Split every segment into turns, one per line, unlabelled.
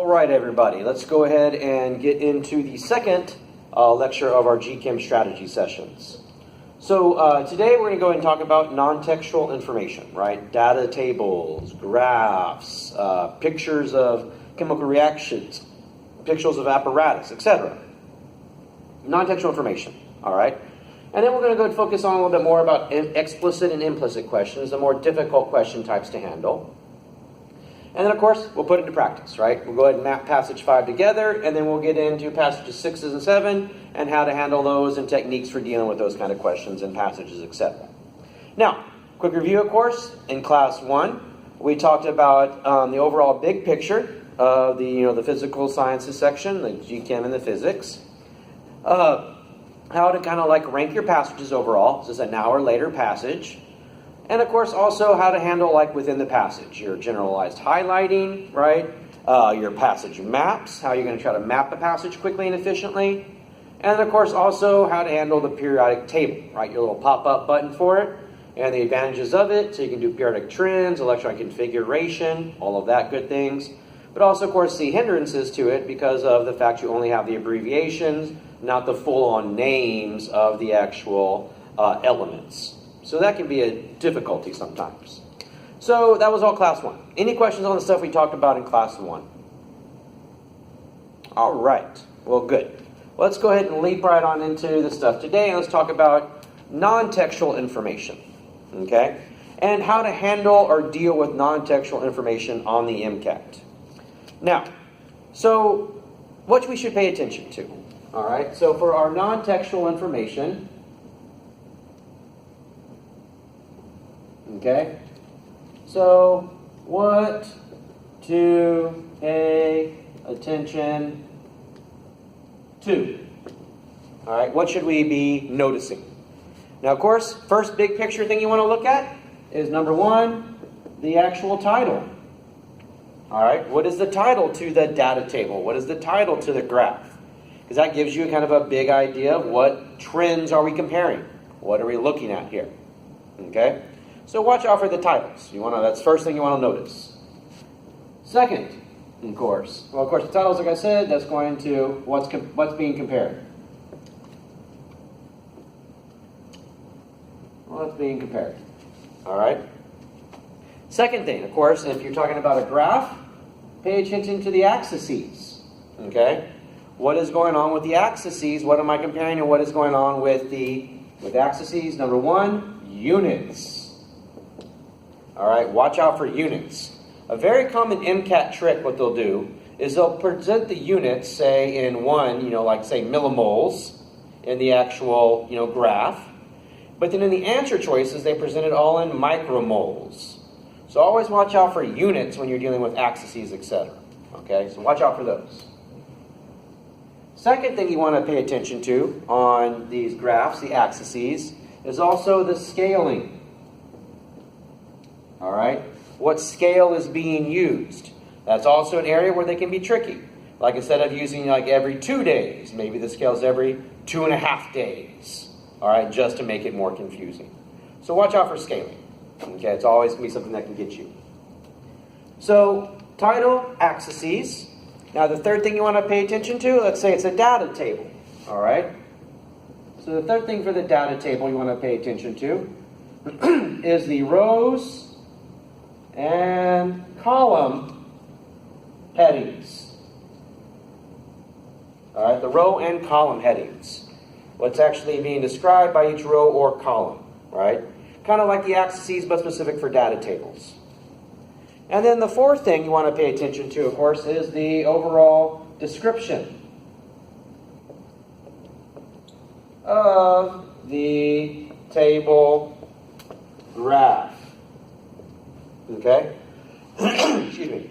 All right, everybody, let's go ahead and get into the second lecture of our GChem strategy sessions. So today we're going to go ahead and talk about non-textual information, right? Data tables, graphs, pictures of chemical reactions, pictures of apparatus, etc. Non-textual information, all right? And then we're going to go and focus on a little bit more about explicit and implicit questions, the more difficult question types to handle. And then, of course, we'll put it into practice, right? We'll go ahead and map passage 5 together, and then we'll get into passages 6 and 7 and how to handle those and techniques for dealing with those kind of questions and passages, etc. Now, quick review, of course. In class 1, we talked about the overall big picture of the physical sciences section, the GChem and the physics. How to kind of like rank your passages overall. This is an hour later passage. And of course also how to handle like within the passage, your generalized highlighting, right? Your passage maps, how you're going to try to map the passage quickly and efficiently. And of course also how to handle the periodic table, right? Your little pop-up button for it and the advantages of it. So you can do periodic trends, electron configuration, all of that good things. But also of course the hindrances to it because of the fact you only have the abbreviations, not the full-on names of the actual elements. So that can be a difficulty sometimes. So that was all class 1. Any questions on the stuff we talked about in class 1? All right. Well, good. Let's go ahead and leap right on into the stuff today, and let's talk about non-textual information. Okay? And how to handle or deal with non-textual information on the MCAT. Now, so what we should pay attention to. All right? So for our non-textual information, okay, so what to pay attention to? All right, what should we be noticing? Now, of course, first big picture thing you want to look at is number 1, the actual title. All right, what is the title to the data table? What is the title to the graph? Because that gives you kind of a big idea of what trends are we comparing. What are we looking at here? Okay. So watch out for the titles. That's the first thing you want to notice. Second, of course. Well, of course, the titles, like I said, that's going to what's being compared. What's being compared. All right. Second thing, of course, if you're talking about a graph, pay attention to the axes. Okay. What is going on with the axes? What am I comparing, and what is going on with axes? Number 1, units. All right, watch out for units. A very common MCAT trick, what they'll do, is they'll present the units, say, in like say millimoles in the actual, graph. But then in the answer choices, they present it all in micromoles. So always watch out for units when you're dealing with axes, etc. Okay, so watch out for those. Second thing you want to pay attention to on these graphs, the axes, is also the scaling. All right, what scale is being used? That's also an area where they can be tricky. Like instead of using like every 2 days, maybe the scale's every 2.5 days. All right, just to make it more confusing. So watch out for scaling. Okay, it's always going to be something that can get you. So title, axes. Now the third thing you want to pay attention to, let's say it's a data table. All right. So the third thing for the data table you want to pay attention to is the rows and column headings. All right, the row and column headings. What's actually being described by each row or column, right? Kind of like the axes, but specific for data tables. And then the fourth thing you want to pay attention to, of course, is the overall description of the table graph. Okay? Excuse me.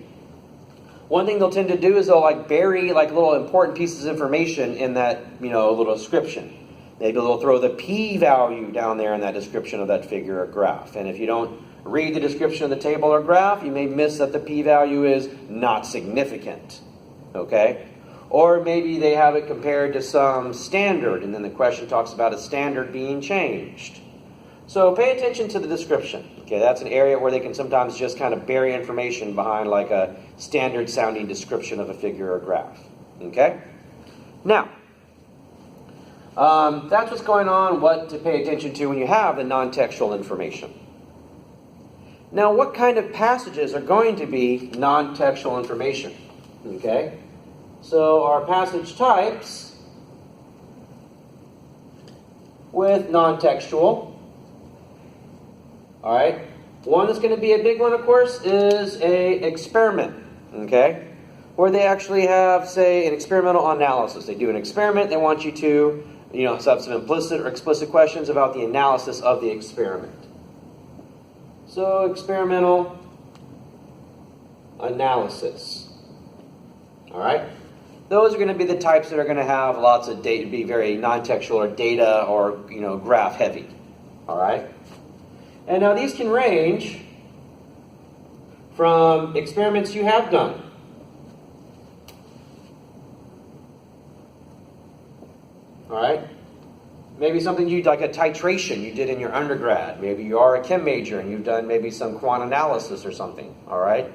One thing they'll tend to do is they'll like bury like little important pieces of information in that, little description. Maybe they'll throw the p-value down there in that description of that figure or graph. And if you don't read the description of the table or graph, you may miss that the p-value is not significant. Okay? Or maybe they have it compared to some standard, and then the question talks about a standard being changed. So pay attention to the description. Okay, that's an area where they can sometimes just kind of bury information behind like a standard sounding description of a figure or graph. Okay? Now, that's what's going on, what to pay attention to when you have the non-textual information. Now, what kind of passages are going to be non-textual information? Okay? So our passage types with non-textual. All right? One that's going to be a big one, of course, is a experiment. Okay? Where they actually have, say, an experimental analysis. They do an experiment. They want you to, have some implicit or explicit questions about the analysis of the experiment. So, experimental analysis. All right? Those are going to be the types that are going to have lots of data, be very non-textual or data or, graph heavy. All right? And now these can range from experiments you have done. All right? Maybe something you like a titration you did in your undergrad. Maybe you are a chem major and you've done maybe some quant analysis or something. All right?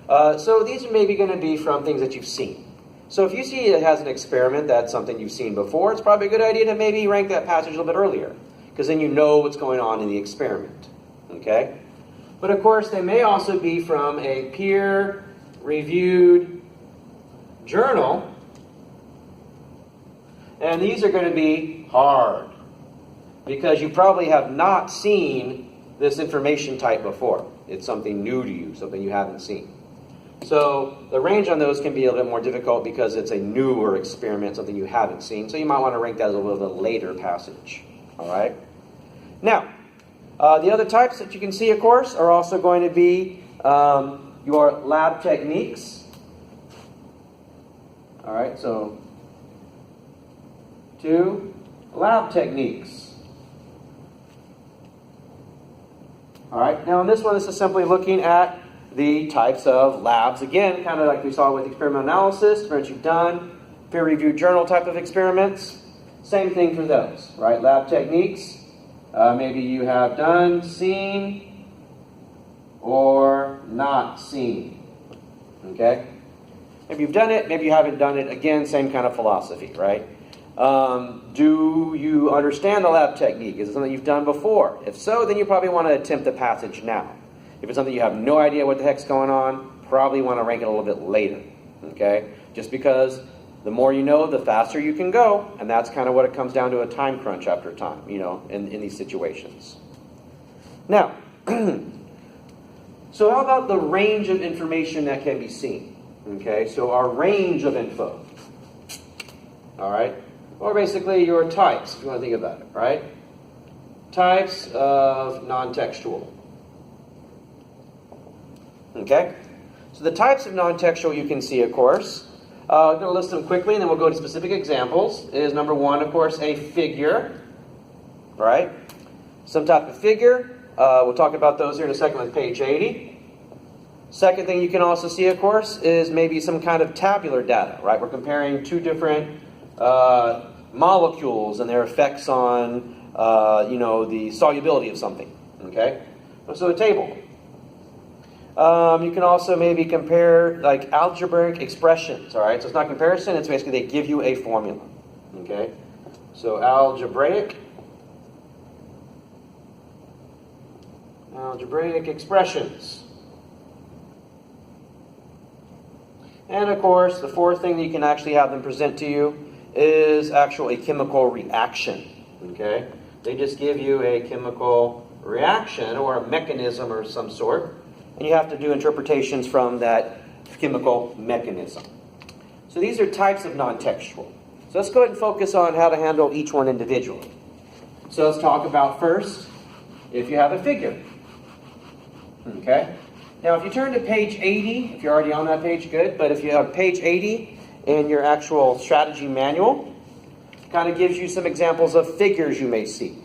So these are maybe going to be from things that you've seen. So if you see it has an experiment that's something you've seen before, it's probably a good idea to maybe rank that passage a little bit earlier, because then you know what's going on in the experiment. Okay? But of course, they may also be from a peer-reviewed journal. And these are going to be hard, because you probably have not seen this information type before. It's something new to you, something you haven't seen. So the range on those can be a little bit more difficult because it's a newer experiment, something you haven't seen. So you might want to rank that as a little bit later passage. All right? Now, the other types that you can see, of course, are also going to be your lab techniques. All right, so 2, lab techniques. All right, now in this one, this is simply looking at the types of labs. Again, kind of like we saw with experimental analysis, experiments you've done, peer-reviewed journal type of experiments. Same thing for those, right? Lab techniques. Maybe you have done, seen, or not seen. Okay? Maybe you've done it, maybe you haven't done it. Again, same kind of philosophy, right? Do you understand the lab technique? Is it something you've done before? If so, then you probably want to attempt the passage now. If it's something you have no idea what the heck's going on, probably want to rank it a little bit later. Okay? Just because the more you know, the faster you can go, and that's kind of what it comes down to, a time crunch after time, in these situations. Now, so how about the range of information that can be seen? Okay, so our range of info. All right? Or basically your types, if you want to think about it, right? Types of non-textual. Okay? So the types of non-textual you can see, of course. I'm going to list them quickly, and then we'll go to specific examples. Is number 1, of course, a figure. Right? Some type of figure. We'll talk about those here in a second with page 80. Second thing you can also see, of course, is maybe some kind of tabular data. Right? We're comparing 2 different molecules and their effects on, the solubility of something. Okay? So a table. You can also maybe compare like algebraic expressions. All right, so it's not comparison; it's basically they give you a formula. Okay, so algebraic expressions, and of course, the fourth thing that you can actually have them present to you is actually a chemical reaction. Okay, they just give you a chemical reaction or a mechanism or some sort. And you have to do interpretations from that chemical mechanism. So these are types of non-textual. So let's go ahead and focus on how to handle each one individually. So let's talk about first, if you have a figure. Okay? Now if you turn to page 80, if you're already on that page, good. But if you have page 80 in your actual strategy manual, it kind of gives you some examples of figures you may see.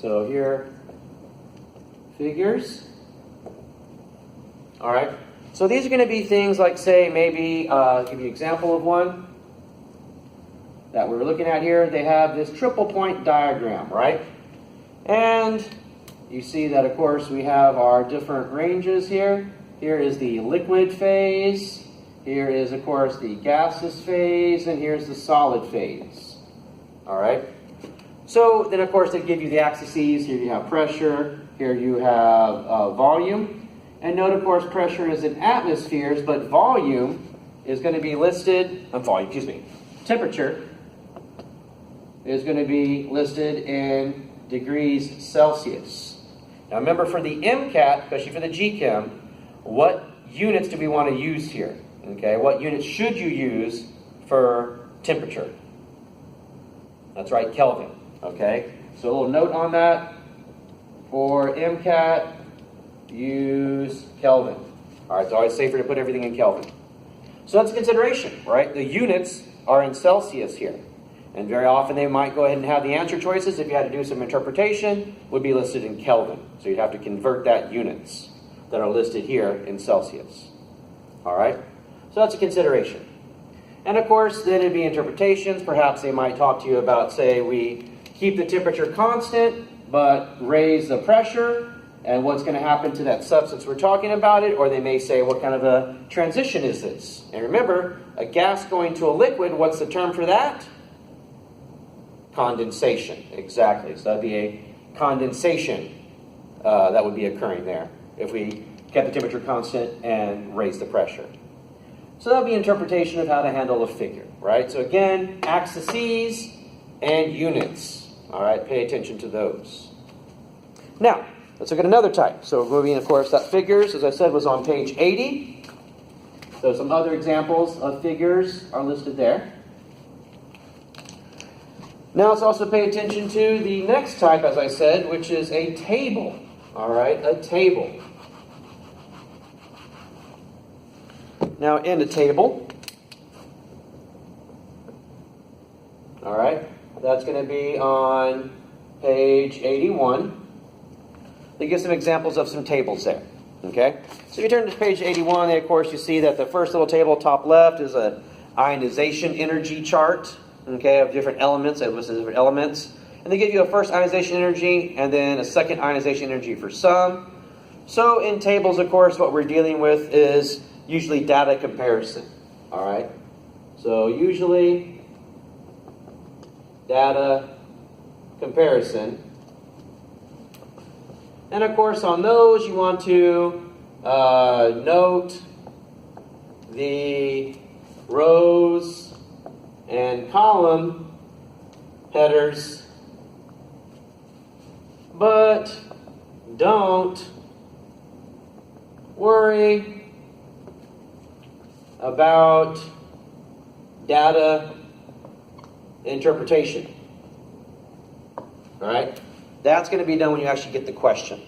So here, figures. All right, so these are going to be things like, say, maybe, I'll give you an example of one that we're looking at here. They have this triple point diagram, right? And you see that, of course, we have our different ranges here. Here is the liquid phase. Here is, of course, the gaseous phase. And here's the solid phase. All right? So then, of course, they give you the axes. Here you have pressure. Here you have volume. And note, of course, pressure is in atmospheres, but volume is going to be listed, temperature is going to be listed in degrees Celsius. Now remember, for the MCAT, especially for the GChem, what units do we want to use here? Okay, what units should you use for temperature? That's right, Kelvin. Okay, so a little note on that. For MCAT, use Kelvin. All right, it's always safer to put everything in Kelvin. So that's a consideration, right? The units are in Celsius here. And very often they might go ahead and have the answer choices, if you had to do some interpretation, would be listed in Kelvin. So you'd have to convert that units that are listed here in Celsius. All right? So that's a consideration. And of course, then it'd be interpretations. Perhaps they might talk to you about, say, we keep the temperature constant, but raise the pressure, and what's going to happen to that substance we're talking about it. Or they may say, what kind of a transition is this? And remember, a gas going to a liquid, what's the term for that? Condensation. Exactly. So that'd be a condensation that would be occurring there if we kept the temperature constant and raised the pressure. So that would be interpretation of how to handle a figure, right? So again, axes and units. All right, pay attention to those. Now, let's look at another type. So moving, of course, that figures, as I said, was on page 80. So some other examples of figures are listed there. Now let's also pay attention to the next type, as I said, which is a table. All right, a table. Now in a table, all right, that's going to be on page 81. They give some examples of some tables there. Okay, so if you turn to page 81, of course, you see that the first little table, top left, is an ionization energy chart. Okay, of different elements, and different elements. And they give you a first ionization energy and then a second ionization energy for some. So in tables, of course, what we're dealing with is usually data comparison. All right? So usually data comparison. And of course, on those, you want to note the rows and column headers, but don't worry about data interpretation. All right? That's going to be done when you actually get the question.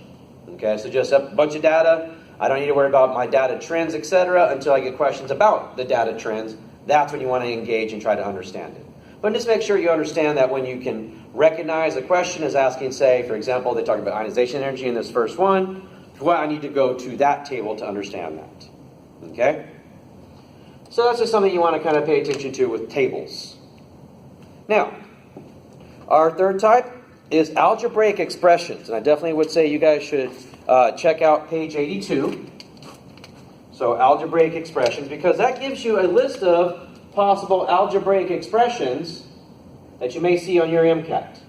Okay, so just a bunch of data. I don't need to worry about my data trends, etc., until I get questions about the data trends. That's when you want to engage and try to understand it. But just make sure you understand that when you can recognize the question is asking, say, for example, they talk about ionization energy in this first one. Well, I need to go to that table to understand that. Okay? So that's just something you want to kind of pay attention to with tables. Now, our third type is algebraic expressions. And I definitely would say you guys should check out page 82. So algebraic expressions, because that gives you a list of possible algebraic expressions that you may see on your MCAT.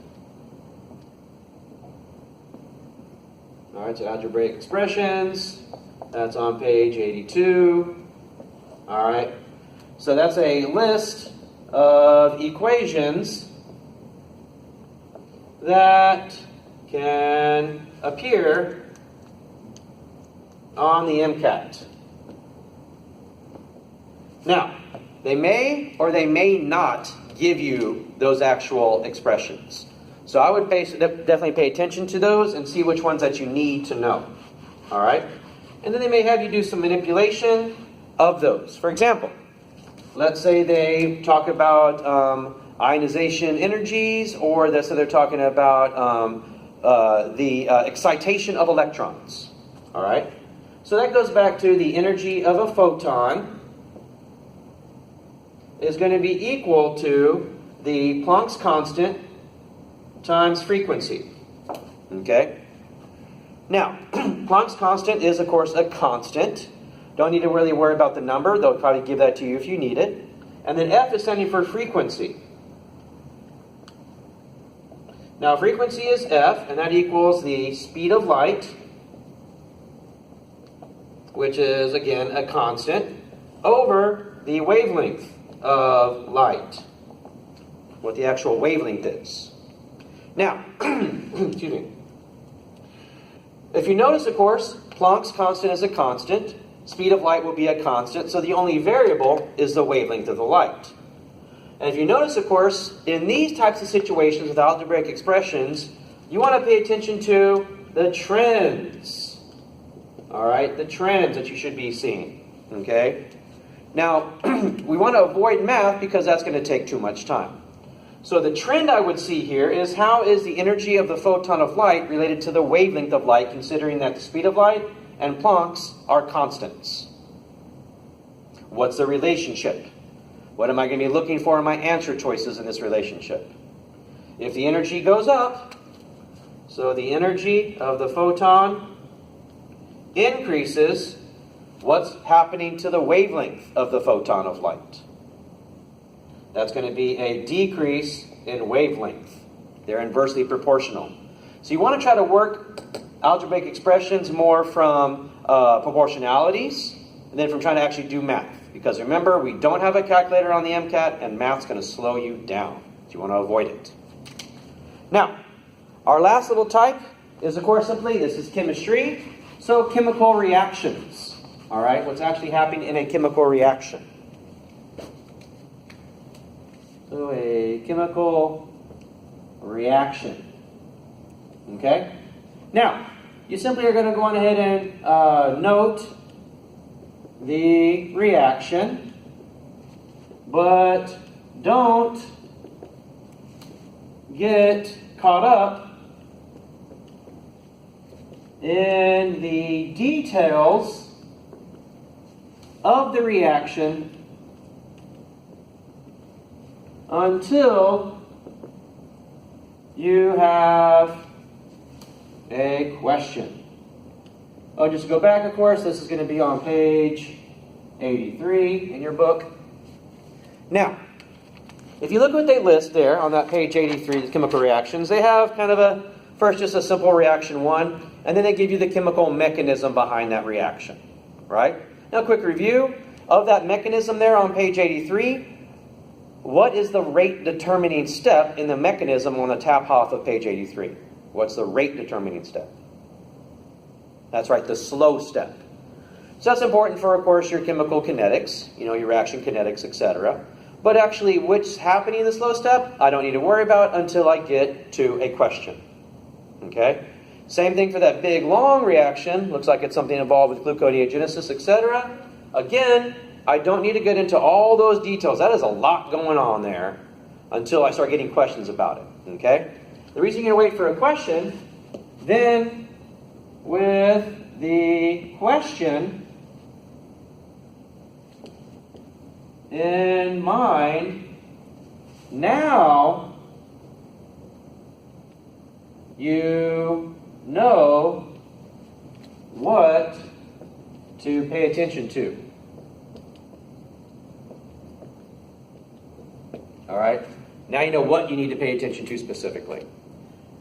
All right, so algebraic expressions, that's on page 82. All right, so that's a list of equations that can appear on the MCAT. Now, they may or they may not give you those actual expressions. So I would definitely pay attention to those and see which ones that you need to know. All right? And then they may have you do some manipulation of those. For example, let's say they talk about ionization energies, or let's say they're talking about the excitation of electrons. All right? So that goes back to the energy of a photon is going to be equal to the Planck's constant times frequency. Okay? Now, Planck's constant is, of course, a constant. Don't need to really worry about the number. They'll probably give that to you if you need it. And then F is standing for frequency. Now, frequency is F, and that equals the speed of light, which is, again, a constant, over the wavelength of light, what the actual wavelength is. Now, excuse me. If you notice, of course, Planck's constant is a constant. Speed of light will be a constant, so the only variable is the wavelength of the light. And if you notice, of course, in these types of situations with algebraic expressions, you want to pay attention to the trends. All right, the trends that you should be seeing. Okay? Now, we want to avoid math because that's going to take too much time. So the trend I would see here is how is the energy of the photon of light related to the wavelength of light, considering that the speed of light and Planck's are constants. What's the relationship? What am I going to be looking for in my answer choices in this relationship? If the energy goes up, so the energy of the photon increases, what's happening to the wavelength of the photon of light? That's going to be a decrease in wavelength. They're inversely proportional. So you want to try to work algebraic expressions more from proportionalities and then from trying to actually do math. Because remember, we don't have a calculator on the MCAT, and math's going to slow you down. So you want to avoid it. Now, our last little type is, of course, simply, this is chemistry. So chemical reactions. All right, what's actually happening in a chemical reaction? So a chemical reaction. Okay? Now, you simply are going to go on ahead and note the reaction, but don't get caught up in the details of the reaction until you have a question. Oh, just go back, of course. This is going to be on page 83 in your book. Now, if you look at what they list there on that page 83, the chemical reactions, they have kind of first just a simple reaction 1, and then they give you the chemical mechanism behind that reaction, right? Now, quick review of that mechanism there on page 83. What is the rate determining step in the mechanism on the top half of page 83? What's the rate determining step? That's right, the slow step. So that's important for, of course, your chemical kinetics, your reaction kinetics, etc. But actually, what's happening in the slow step, I don't need to worry about until I get to a question. Okay? Same thing for that big, long reaction. Looks like it's something involved with gluconeogenesis, etc. Again, I don't need to get into all those details. That is a lot going on there until I start getting questions about it. Okay? The reason you're going to wait for a question, then with the question in mind, now you know what to pay attention to. All right? Now you know what you need to pay attention to specifically.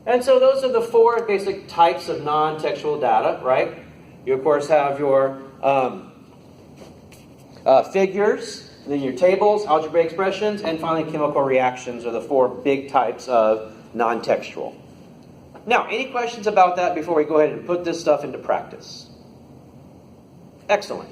And so those are the 4 basic types of non-textual data, right? You, of course, have your figures, then your tables, algebraic expressions, and finally chemical reactions are the 4 big types of non-textual. Now, any questions about that before we go ahead and put this stuff into practice? Excellent.